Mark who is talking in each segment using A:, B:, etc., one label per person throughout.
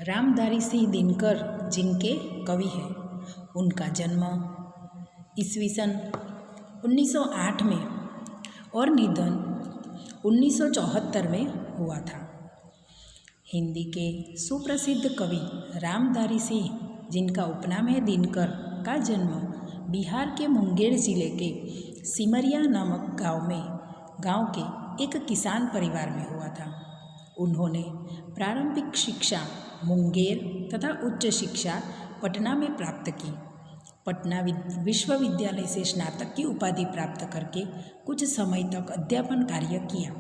A: रामधारी सिंह दिनकर जिनके कवि हैं, उनका जन्म ईस्वीसन 1908 में और निधन 1974 में हुआ था। हिंदी के सुप्रसिद्ध कवि रामधारी सिंह, जिनका उपनाम है दिनकर, का जन्म बिहार के मुंगेर जिले के सिमरिया नामक गांव के एक किसान परिवार में हुआ था। उन्होंने प्रारंभिक शिक्षा मुंगेर तथा उच्च शिक्षा पटना में प्राप्त की। पटना विश्वविद्यालय से स्नातक की उपाधि प्राप्त करके कुछ समय तक अध्यापन कार्य किया।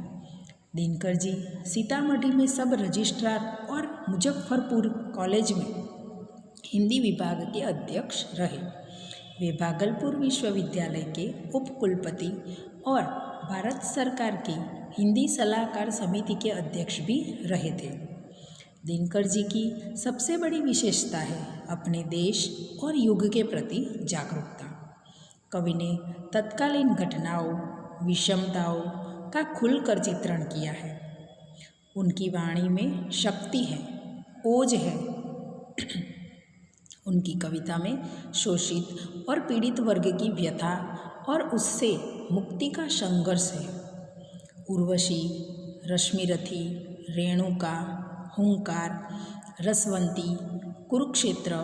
A: दिनकर जी सीतामढ़ी में सब रजिस्ट्रार और मुजफ्फरपुर कॉलेज में हिंदी विभाग के अध्यक्ष रहे। वे भागलपुर विश्वविद्यालय के उपकुलपति और भारत सरकार की हिंदी सलाहकार समिति के अध्यक्ष भी रहे थे। दिनकर जी की सबसे बड़ी विशेषता है अपने देश और युग के प्रति जागरूकता। कवि ने तत्कालीन घटनाओं, विषमताओं का खुलकर चित्रण किया है। उनकी वाणी में शक्ति है, ओज है। उनकी कविता में शोषित और पीड़ित वर्ग की व्यथा और उससे मुक्ति का संघर्ष है। उर्वशी, रश्मिरथी, रेणुका, हुंकार, रसवंती, कुरुक्षेत्र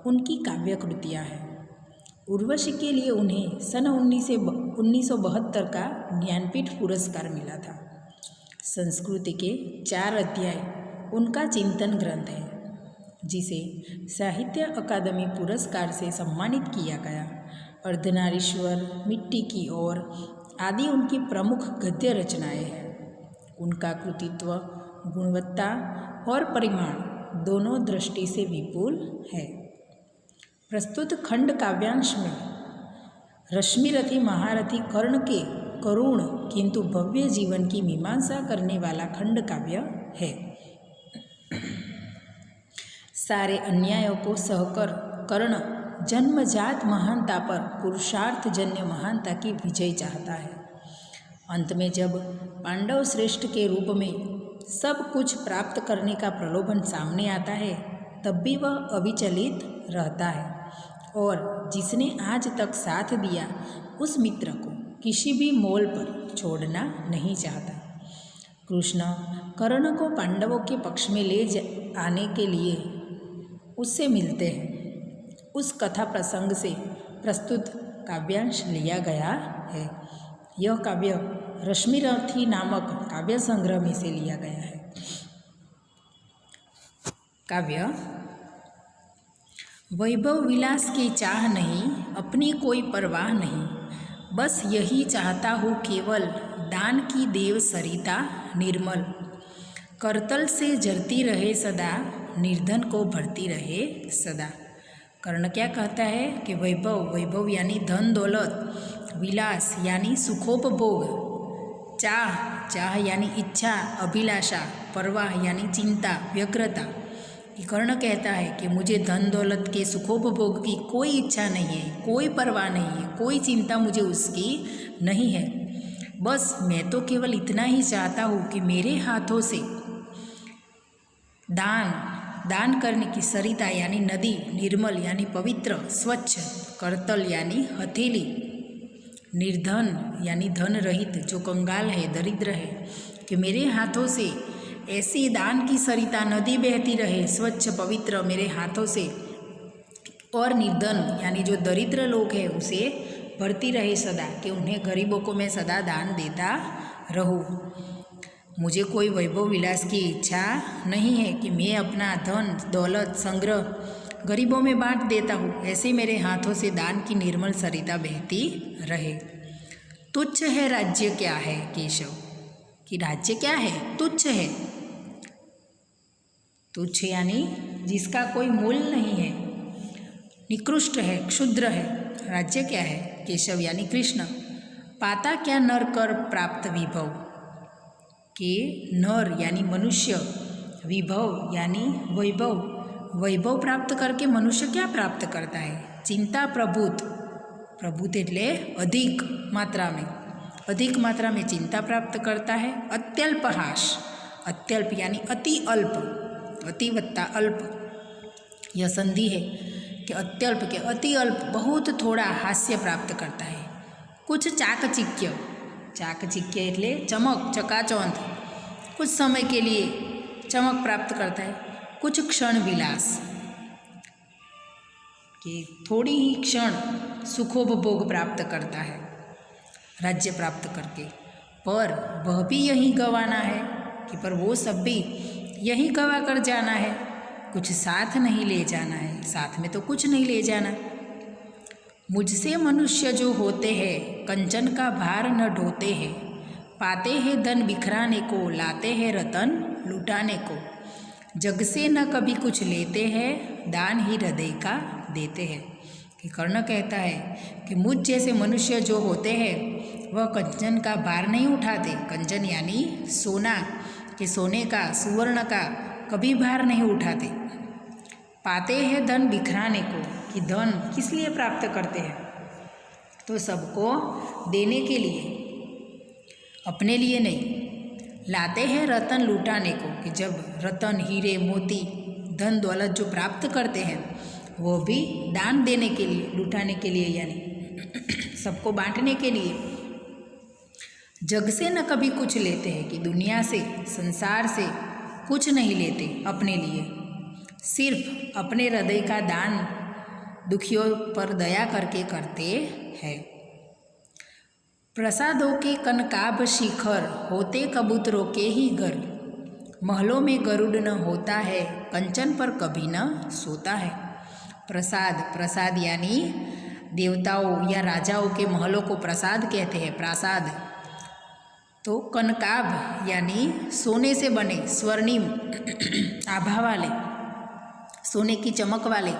A: उनकी काव्य कृतियाँ हैं। उर्वशी के लिए उन्हें सन 1972 का ज्ञानपीठ पुरस्कार मिला था। संस्कृत के 4 अध्याय उनका चिंतन ग्रंथ है, जिसे साहित्य अकादमी पुरस्कार से सम्मानित किया गया। अर्धनारीश्वर, मिट्टी की ओर आदि उनकी प्रमुख गद्य रचनाएं हैं। उनका कृतित्व गुणवत्ता और परिमाण दोनों दृष्टि से विपुल है। प्रस्तुत खंड काव्यांश में रश्मिरथी महारथी कर्ण के करुण किंतु भव्य जीवन की मीमांसा करने वाला खंड काव्य है। सारे अन्यायों को सहकर कर्ण जन्मजात महानता पर पुरुषार्थजन्य महानता की विजय चाहता है। अंत में जब पांडव श्रेष्ठ के रूप में सब कुछ प्राप्त करने का प्रलोभन सामने आता है, तब भी वह अविचलित रहता है और जिसने आज तक साथ दिया उस मित्र को किसी भी मोल पर छोड़ना नहीं चाहता। कृष्ण कर्ण को पांडवों के पक्ष में ले आने के लिए उससे मिलते हैं। उस कथा प्रसंग से प्रस्तुत काव्यांश लिया गया है। यह काव्य रश्मिरथी नामक काव्य संग्रह में से लिया गया है। काव्य वैभव विलास की चाह नहीं, अपनी कोई परवाह नहीं, बस यही चाहता हूँ केवल दान की देव सरिता निर्मल, करतल से जरती रहे सदा, निर्धन को भरती रहे सदा। कर्ण क्या कहता है कि वैभव यानी धन दौलत, विलास यानी सुखोपभोग, चाह यानी इच्छा अभिलाषा, परवाह यानी चिंता व्यग्रता। कर्ण कहता है कि मुझे धन दौलत के सुखोपभोग की कोई इच्छा नहीं है, कोई परवाह नहीं है, कोई चिंता मुझे उसकी नहीं है। बस मैं तो केवल इतना ही चाहता हूँ कि मेरे हाथों से दान करने की सरिता यानी नदी, निर्मल यानी पवित्र स्वच्छ, करतल यानी हथेली, निर्धन यानी धन रहित जो कंगाल है, दरिद्र है, कि मेरे हाथों से ऐसी दान की सरिता नदी बहती रहे, स्वच्छ पवित्र मेरे हाथों से, और निर्धन यानी जो दरिद्र लोग हैं उसे भरती रहे सदा, कि उन्हें गरीबों को मैं सदा दान देता रहूँ। मुझे कोई वैभव विलास की इच्छा नहीं है कि मैं अपना धन दौलत संग्रह गरीबों में बांट देता हूँ, ऐसे मेरे हाथों से दान की निर्मल सरिता बहती रहे। तुच्छ है राज्य क्या है केशव, कि राज्य क्या है, तुच्छ है। तुच्छ यानी जिसका कोई मूल नहीं है, निकृष्ट है, क्षुद्र है। राज्य क्या है केशव यानी कृष्ण। पाता क्या नर कर प्राप्त विभव, के नर यानी मनुष्य, विभव यानी वैभव, वैभव प्राप्त करके मनुष्य क्या प्राप्त करता है, चिंता प्रभुत એટલે अधिक मात्रा में चिंता प्राप्त करता है। अत्यल्पहास, अत्यल्प यानी अति अल्प, अति वत्ता अल्प, यह संधि है कि अत्यल्प के अति अल्प बहुत थोड़ा हास्य प्राप्त करता है। कुछ चाकचिक्य, चाकचिक्य એટલે चमक चकाचौंध, कुछ समय के लिए चमक प्राप्त करता है। कुछ क्षण विलास कि थोड़ी ही क्षण सुखोपभोग प्राप्त करता है राज्य प्राप्त करके, पर वह भी यही गंवाना है कि पर वो सब भी यही गंवा कर जाना है, कुछ साथ नहीं ले जाना है, साथ में तो कुछ नहीं ले जाना। मुझसे मनुष्य जो होते हैं कंचन का भार न ढोते हैं, पाते हैं धन बिखराने को, लाते हैं रतन लुटाने को, जग से न कभी कुछ लेते हैं, दान ही हृदय का देते हैं। कि कर्ण कहता है कि मुझ जैसे मनुष्य जो होते हैं वह कंचन का भार नहीं उठाते। कंचन यानी सोना, कि सोने का सुवर्ण का कभी भार नहीं उठाते। पाते हैं धन बिखराने को, कि धन किस लिए प्राप्त करते हैं, तो सबको देने के लिए, अपने लिए नहीं। लाते हैं रतन लुटाने को, कि जब रतन हीरे मोती धन दौलत जो प्राप्त करते हैं वो भी दान देने के लिए, लुटाने के लिए, यानी सबको बांटने के लिए। जग से न कभी कुछ लेते हैं, कि दुनिया से संसार से कुछ नहीं लेते अपने लिए, सिर्फ अपने हृदय का दान दुखियों पर दया करके करते हैं। प्रसादों के कनकाभ शिखर होते कबूतरों के ही घर, महलों में गरुड़ न होता है, कंचन पर कभी न सोता है। प्रसाद, प्रसाद यानी देवताओं या राजाओं के महलों को प्रसाद कहते हैं, प्रासाद। तो कनकाभ यानी सोने से बने, स्वर्णिम आभा वाले, सोने की चमक वाले,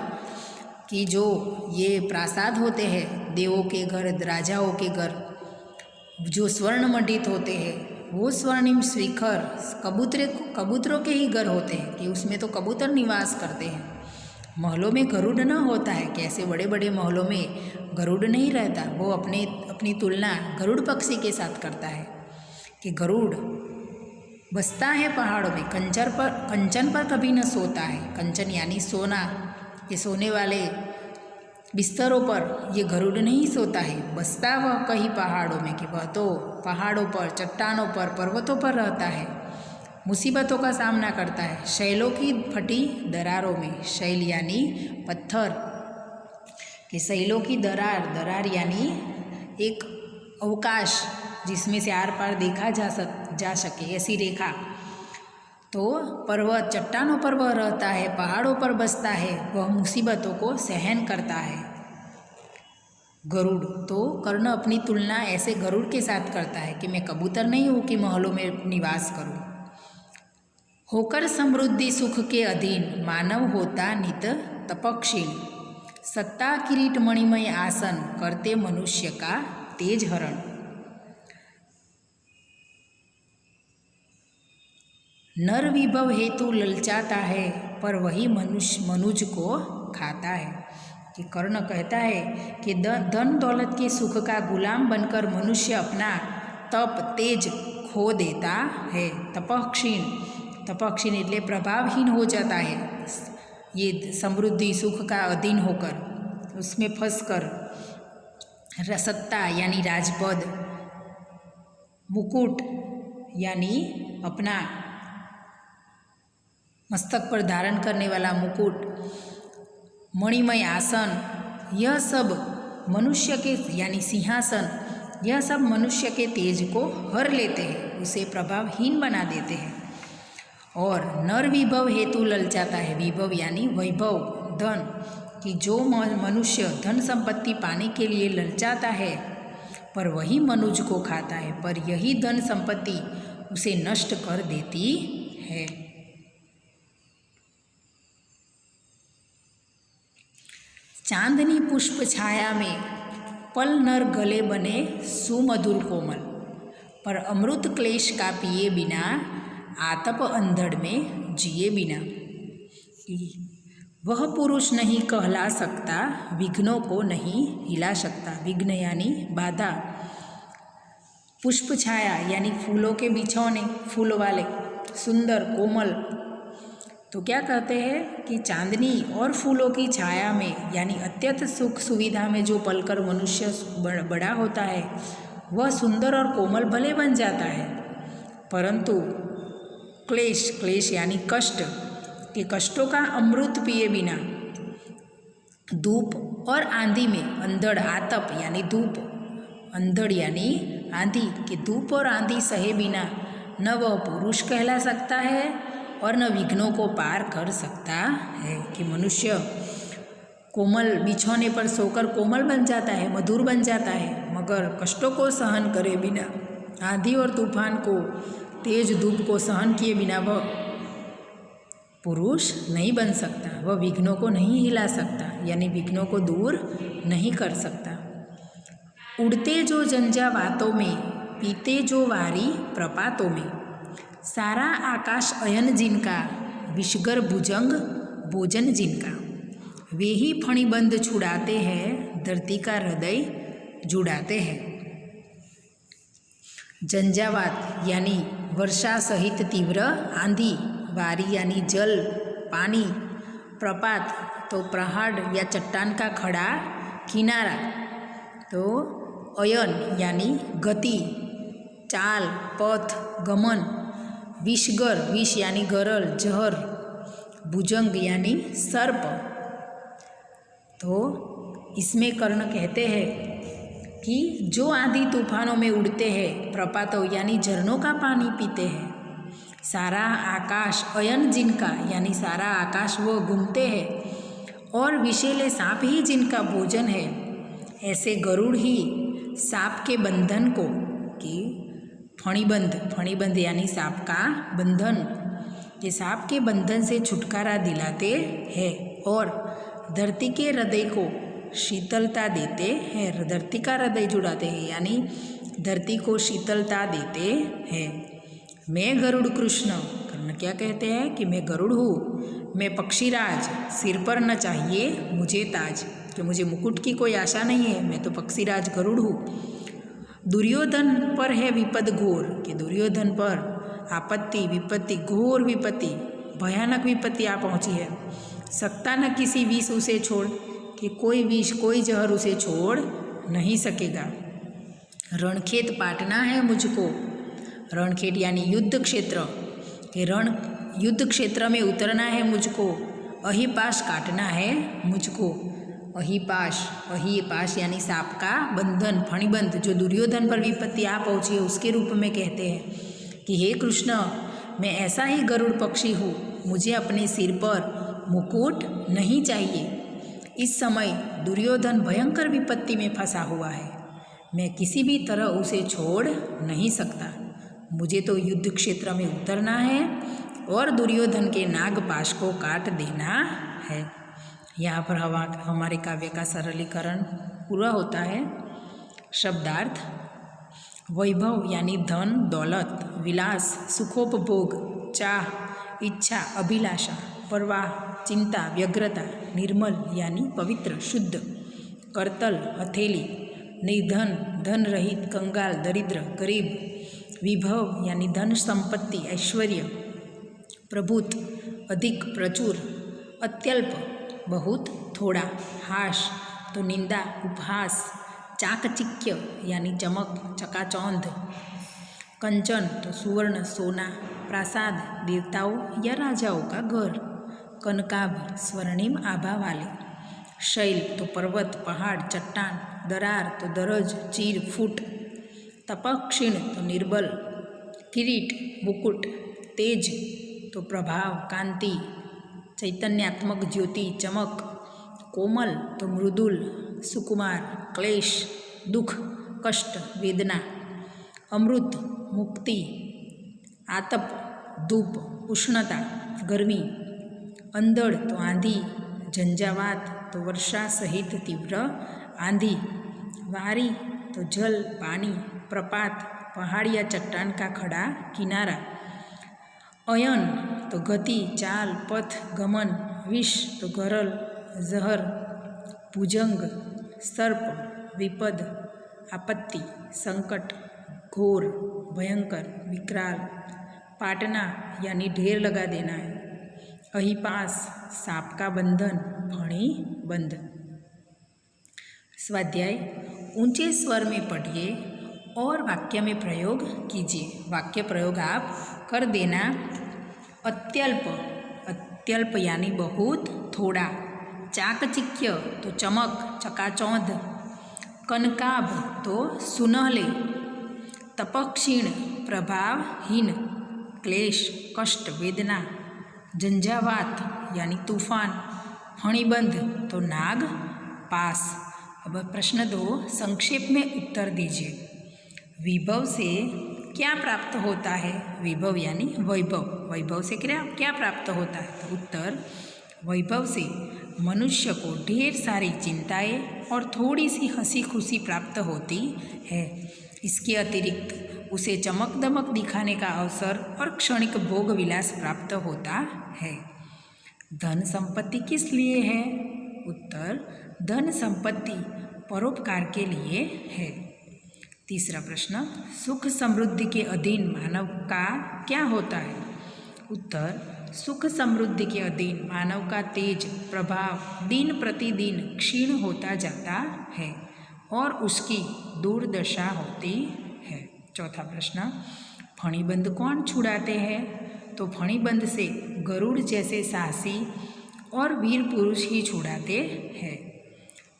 A: कि जो ये प्रासाद होते हैं देवों के घर, राजाओं के घर, जो स्वर्ण मंडित होते हैं, वो स्वर्णिम शिखर कबूतरों के ही घर होते हैं, कि उसमें तो कबूतर निवास करते हैं। महलों में गरुड़ न होता है, कि ऐसे बड़े बड़े महलों में गरुड़ नहीं रहता। वो अपनी तुलना गरुड़ पक्षी के साथ करता है कि गरुड़ बसता है पहाड़ों में, कंचन पर कभी न सोता है। कंचन यानी सोना, ये सोने वाले बिस्तरों पर ये गरुड़ नहीं सोता है, बसता वह कहीं पहाड़ों में, कि वह तो पहाड़ों पर, चट्टानों पर, पर्वतों पर रहता है, मुसीबतों का सामना करता है। शैलों की फटी दरारों में, शैल यानी पत्थर, कि शैलों की दरार यानी एक अवकाश जिसमें से आर पार देखा जा सके, ऐसी रेखा। तो पर्वत चट्टानों पर वह रहता है, पहाड़ों पर बसता है, वह मुसीबतों को सहन करता है। गरुड़, तो कर्ण अपनी तुलना ऐसे गरुड़ के साथ करता है कि मैं कबूतर नहीं हूँ कि महलों में निवास करूँ। होकर समृद्धि सुख के अधीन मानव होता नित तपक्षीण, सत्ता किरीट मणिमय आसन करते मनुष्य का तेज हरण। नर विभव हेतु ललचाता है, पर वही मनुज को खाता है। कि कर्ण कहता है कि धन दौलत के सुख का गुलाम बनकर मनुष्य अपना तप तेज खो देता है। तपक्षीण, तपक्षीण એટલે प्रभावहीन हो जाता है, ये समृद्धि सुख का अधीन होकर, उसमें फंसकर। सत्ता यानी राजपद, मुकुट यानी अपना मस्तक पर धारण करने वाला मुकुट, मणिमय आसन, यह सब मनुष्य के यानी सिंहासन, यह सब मनुष्य के तेज को हर लेते हैं, उसे प्रभावहीन बना देते हैं। और नर विभव हेतु ललचाता है, विभव यानी वैभव, धन, कि जो मनुष्य धन संपत्ति पाने के लिए ललचाता है पर वही मनुज को खाता है, पर यही धन संपत्ति उसे नष्ट कर देती है। चांदनी पुष्प छाया में पल नर गले बने सुमधुर कोमल, पर अमृत क्लेश का पिए बिना आतप अंधड़ में जिए बिना। वह पुरुष नहीं कहला सकता, विघ्नों को नहीं हिला सकता। विघ्न यानी बाधा। पुष्प छाया यानी फूलों के बिछौने, फूल वाले सुंदर कोमल, तो क्या कहते हैं कि चांदनी और फूलों की छाया में यानी अत्यंत सुख सुविधा में जो पलकर मनुष्य बड़ा होता है वह सुंदर और कोमल भले बन जाता है, परंतु क्लेश यानी कष्ट के कष्टों का अमृत पिए बिना धूप और आंधी में अंधड़ आतप यानी धूप, अंधड़ यानी आंधी के धूप और आंधी सहे बिना न वह पुरुष कहला सकता है और न विघ्नों को पार कर सकता है। कि मनुष्य कोमल बिछौने पर सोकर कोमल बन जाता है, मधुर बन जाता है, मगर कष्टों को सहन करे बिना, आंधी और तूफान को, तेज धूप को सहन किए बिना वह पुरुष नहीं बन सकता, वह विघ्नों को नहीं हिला सकता, यानी विघ्नों को दूर नहीं कर सकता। उड़ते जो झंझावातों में, पीते जो वारी प्रपातों में, सारा आकाश अयन जिनका, विषगर भुजंग भोजन जिनका, वे ही फणिबंध छुड़ाते हैं, धरती का हृदय जुड़ाते हैं। झंझावात यानी वर्षा सहित तीव्र आंधी, वारी यानी जल पानी, प्रपात तो पहाड़ या चट्टान का खड़ा किनारा, तो अयन यानी गति, चाल, पथ, गमन, विषगर विष यानी गरल, जहर, भुजंग यानी सर्प। तो इसमें कर्ण कहते हैं कि जो आंधी तूफानों में उड़ते हैं, प्रपातों यानी झरनों का पानी पीते हैं, सारा आकाश अयन जिनका यानी सारा आकाश वो घूमते हैं, और विषैले सांप ही जिनका भोजन है, ऐसे गरुड़ ही सांप के बंधन को, कि फणिबंध यानी सांप का बंधन, ये सांप के बंधन से छुटकारा दिलाते हैं और धरती के हृदय को शीतलता देते हैं, धरती का हृदय जुड़ाते हैं, यानी धरती को शीतलता देते हैं। मैं गरुड़ कृष्ण, कर्ण क्या कहते हैं कि मैं गरुड़ हूँ, मैं पक्षीराज, सिर पर न चाहिए मुझे ताज, कि मुझे मुकुट की कोई आशा नहीं है, मैं तो पक्षीराज गरुड़ हूँ। दुर्योधन पर है विपद घोर, कि दुर्योधन पर आपत्ति विपत्ति, घोर विपत्ति, भयानक विपत्ति आ पहुँची है, सकता न किसी विष उसे छोड़, कि कोई विष कोई जहर उसे छोड़ नहीं सकेगा। रणखेत पाटना है मुझको, रणखेत यानी युद्ध क्षेत्र, कि रण युद्ध क्षेत्र में उतरना है मुझको, अहिपाश काटना है मुझको। अहिपाश यानी सांप का बंधन, फणिबंध, जो दुर्योधन पर विपत्ति आ पहुँची है उसके रूप में कहते हैं कि हे कृष्ण, मैं ऐसा ही गरुड़ पक्षी हूँ, मुझे अपने सिर पर मुकुट नहीं चाहिए। इस समय दुर्योधन भयंकर विपत्ति में फंसा हुआ है, मैं किसी भी तरह उसे छोड़ नहीं सकता, मुझे तो युद्ध क्षेत्र में उतरना है और दुर्योधन के नागपाश को काट देना है। यहाँ पर हमारे काव्य का सरलीकरण पूरा होता है। शब्दार्थ: वैभव यानी धन दौलत, विलास सुखोपभोग, चाह इच्छा अभिलाषा, परवाह चिंता व्यग्रता, निर्मल यानी पवित्र शुद्ध, करतल हथेली, निर्धन धन रहित कंगाल दरिद्र गरीब, विभव यानी धन संपत्ति ऐश्वर्य, प्रभुत अधिक प्रचुर, अत्यल्प बहुत थोड़ा, हास तो निंदा उपहास, चाकचिक्य यानी चमक चकाचौंध, कंचन तो सुवर्ण सोना, प्रासाद देवताओं या राजाओं का घर, कनकाभ स्वर्णिम आभा वाले, शैल तो पर्वत पहाड़ चट्टान, दरार तो दरज चीर फूट, तपक्षीण तो निर्बल, किरीट मुकुट, तेज तो प्रभाव कांति, चैतन्यात्मक ज्योति चमक, कोमल तो मृदुल सुकुमार, क्लेश दुख कष्ट वेदना, अमृत मुक्ति, आतप धूप उष्णता गर्मी, अंधड़ तो आंधी, झंझावात तो वर्षा सहित तीव्र आंधी, वारी तो जल पानी, प्रपात पहाड़ या चट्टान का खड़ा किनारा, अयन तो गति चाल पथ गमन, विष तो गरल जहर, भुजंग सर्प, विपद आपत्ति संकट, घोर भयंकर विकराल, पाटना यानी ढेर लगा देना है, अही पास सांप का बंधन फणी बंध। स्वाध्याय ऊंचे स्वर में पढ़िए और वाक्य में प्रयोग कीजिए। वाक्य प्रयोग आप कर देना। अत्यल्प, अत्यल्प यानी बहुत थोड़ा। चाकचिक्य तो चमक, चकाचौंध। कनकाभ तो सुनहले। तपक्षीण प्रभावहीन, क्लेश, कष्ट, वेदना। झंझावात यानी तूफान। फणिबंध तो नाग पास। अब प्रश्न 2 संक्षेप में उत्तर दीजिए। विभव से क्या प्राप्त होता है? विभव यानी वैभव। वैभव से क्या प्राप्त होता है? तो उत्तर वैभव से मनुष्य को ढेर सारी चिंताएं और थोड़ी सी हंसी खुशी प्राप्त होती है। इसके अतिरिक्त उसे चमक दमक दिखाने का अवसर और क्षणिक भोग विलास प्राप्त होता है। धन संपत्ति किस लिए है? उत्तर धन संपत्ति परोपकार के लिए है। तीसरा प्रश्न सुख समृद्धि के अधीन मानव का क्या होता है? उत्तर सुख समृद्धि के अधीन मानव का तेज प्रभाव दिन प्रतिदिन क्षीण होता जाता है और उसकी दुर्दशा होती है। चौथा प्रश्न फणिबंध कौन छुड़ाते हैं? तो फणिबंध से गरुड़ जैसे साहसी और वीर पुरुष ही छुड़ाते हैं।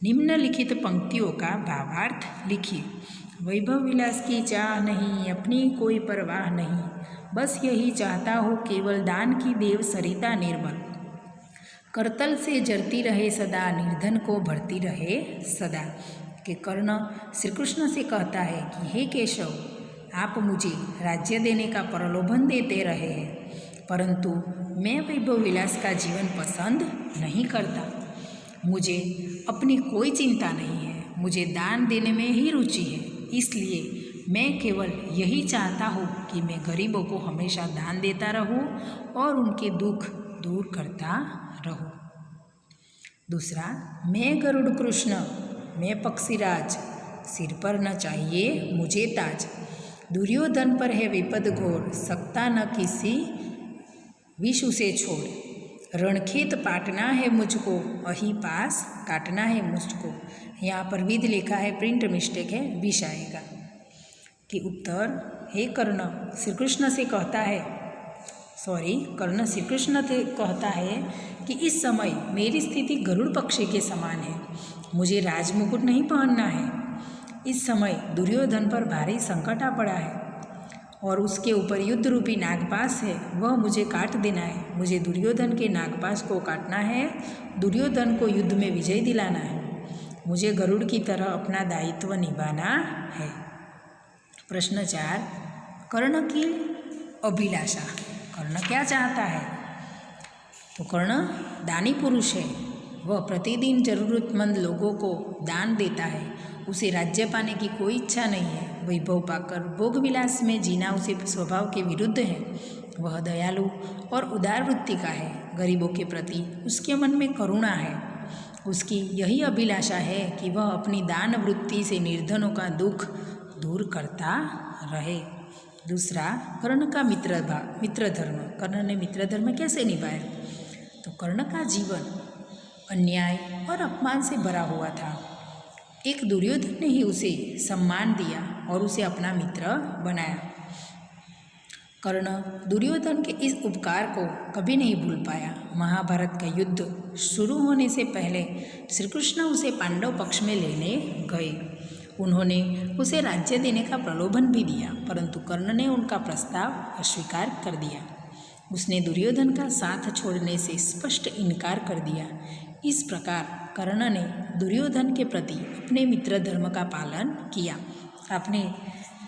A: निम्नलिखित पंक्तियों का भावार्थ लिखिए। वैभव विलास की चाह नहीं, अपनी कोई परवाह नहीं, बस यही चाहता हूँ केवल दान की देव सरिता निर्मल। करतल से जरती रहे सदा, निर्धन को भरती रहे सदा। कि कर्ण श्री कृष्ण से कहता है कि हे केशव, आप मुझे राज्य देने का प्रलोभन देते रहे हैं, परंतु मैं वैभव विलास का जीवन पसंद नहीं करता। मुझे अपनी कोई चिंता नहीं है, मुझे दान देने में ही रुचि है, इसलिए मैं केवल यही चाहता हूँ कि मैं गरीबों को हमेशा दान देता रहूँ और उनके दुख दूर करता रहूँ। दूसरा, मैं गरुड़ कृष्ण, मैं पक्षीराज, सिर पर न चाहिए मुझे ताज। दुर्योधन पर है विपद घोर, सकता न किसी विष उसे छोड़। रणखेत पाटना है मुझको, अही पास काटना है मुझको। यहाँ पर विध लिखा है, प्रिंट मिस्टेक है, विष आएगा। कि उत्तर हे कर्ण श्री कृष्ण से कहता है, कर्ण श्री कृष्ण से कहता है कि इस समय मेरी स्थिति गरुड़ पक्षी के समान है, मुझे राजमुकुट नहीं पहनना है। इस समय दुर्योधन पर भारी संकट आ पड़ा है और उसके ऊपर युद्ध रूपी नागपाश है, वह मुझे काट देना है। मुझे दुर्योधन के नागपाश को काटना है, दुर्योधन को युद्ध में विजय दिलाना है। मुझे गरुड़ की तरह अपना दायित्व निभाना है। प्रश्न 4 कर्ण की अभिलाषा। कर्ण क्या चाहता है? तो कर्ण दानी पुरुष है, वह प्रतिदिन जरूरतमंद लोगों को दान देता है। उसे राज्य पाने की कोई इच्छा नहीं है, वैभव पाकर भोग विलास में जीना उसे स्वभाव के विरुद्ध है। वह दयालु और उदार वृत्ति का है, गरीबों के प्रति उसके मन में करुणा है। उसकी यही अभिलाषा है कि वह अपनी दान वृत्ति से निर्धनों का दुख दूर करता रहे। दूसरा, कर्ण का मित्र धर्म। कर्ण ने मित्र धर्म कैसे निभाया? तो कर्ण का जीवन अन्याय और अपमान से भरा हुआ था। एक दुर्योधन ने ही उसे सम्मान दिया और उसे अपना मित्र बनाया। कर्ण दुर्योधन के इस उपकार को कभी नहीं भूल पाया। महाभारत का युद्ध शुरू होने से पहले श्री कृष्ण उसे पांडव पक्ष में लेने गए। उन्होंने उसे राज्य देने का प्रलोभन भी दिया, परंतु कर्ण ने उनका प्रस्ताव अस्वीकार कर दिया। उसने दुर्योधन का साथ छोड़ने से स्पष्ट इनकार कर दिया। इस प्रकार कर्ण ने दुर्योधन के प्रति अपने मित्र धर्म का पालन किया। आपने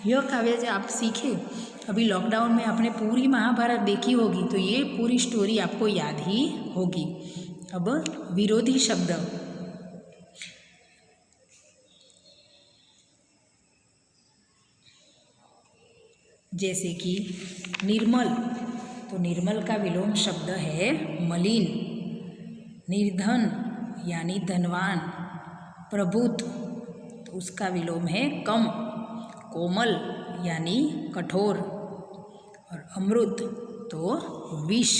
A: यह काव्य जो आप सीखे, अभी लॉकडाउन में आपने पूरी महाभारत देखी होगी, तो ये पूरी स्टोरी आपको याद ही होगी। अब विरोधी शब्द, जैसे कि निर्मल, तो निर्मल का विलोम शब्द है मलिन। निर्धन यानी धनवान। प्रभुत, तो उसका विलोम है कम। कोमल यानी कठोर। और अमृत तो विष।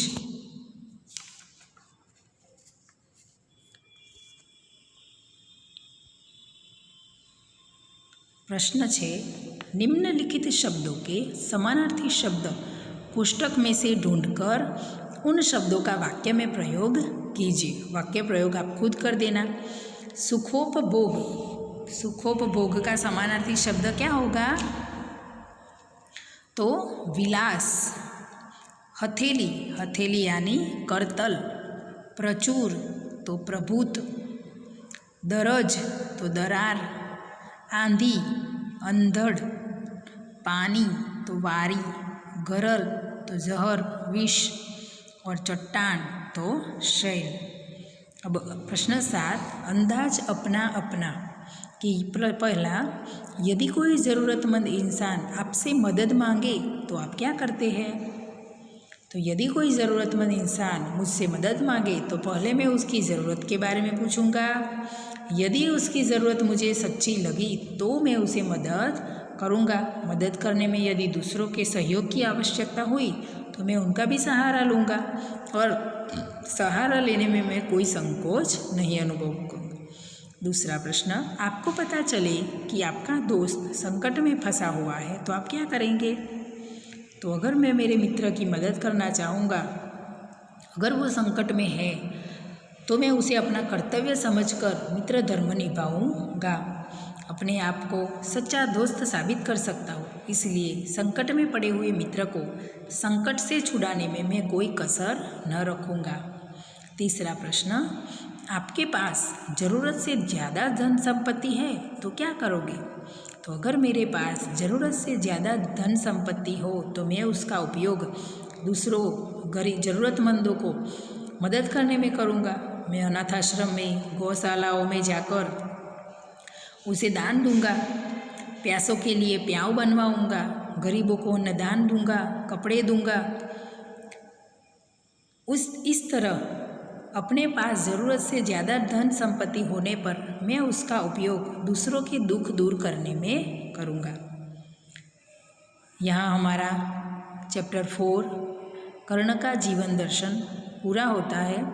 A: प्रश्न छे, निम्नलिखित शब्दों के समानार्थी शब्द कोष्टक में से ढूंढकर उन शब्दों का वाक्य में प्रयोग कीजिए। वाक्य प्रयोग आप खुद कर देना। सुखोपभोग, सुखोपभोग का समानार्थी शब्द क्या होगा? तो विलास। हथेली, हथेली यानी करतल। प्रचुर तो प्रभुत। दरज तो दरार। आंधी, अंधड़। पानी तो वारी। गरल तो जहर, विष। और चट्टान तो शैल। अब प्रश्न 7, अंदाज अपना अपना कि पहला, यदि कोई ज़रूरतमंद इंसान आपसे मदद मांगे तो आप क्या करते हैं? तो यदि कोई ज़रूरतमंद इंसान मुझसे मदद मांगे तो पहले मैं उसकी ज़रूरत के बारे में पूछूंगा। यदि उसकी ज़रूरत मुझे सच्ची लगी तो मैं उसे मदद करूंगा। मदद करने में यदि दूसरों के सहयोग की आवश्यकता हुई तो मैं उनका भी सहारा लूँगा और सहारा लेने में मैं कोई संकोच नहीं अनुभव करूँगा। दूसरा प्रश्न, आपको पता चले कि आपका दोस्त संकट में फंसा हुआ है तो आप क्या करेंगे? तो अगर मैं मेरे मित्र की मदद करना चाहूँगा, अगर वो संकट में है तो मैं उसे अपना कर्तव्य समझकर मित्र धर्म निभाऊँगा। अपने आप को सच्चा दोस्त साबित कर सकता हूँ, इसलिए संकट में पड़े हुए मित्र को संकट से छुड़ाने में मैं कोई कसर न रखूँगा। तीसरा प्रश्न, आपके पास ज़रूरत से ज़्यादा धन संपत्ति है तो क्या करोगे? तो अगर मेरे पास ज़रूरत से ज़्यादा धन संपत्ति हो तो मैं उसका उपयोग दूसरों गरीब ज़रूरतमंदों को मदद करने में करूँगा। मैं अनाथ आश्रम में, गौशालाओं में जाकर उसे दान दूंगा। प्यासों के लिए प्याऊ बनवाऊँगा। गरीबों को अन्नदान दूंगा, कपड़े दूंगा। इस तरह अपने पास ज़रूरत से ज़्यादा धन संपत्ति होने पर मैं उसका उपयोग दूसरों के दुख दूर करने में करूँगा। यहाँ हमारा चैप्टर 4 कर्ण का जीवन दर्शन पूरा होता है।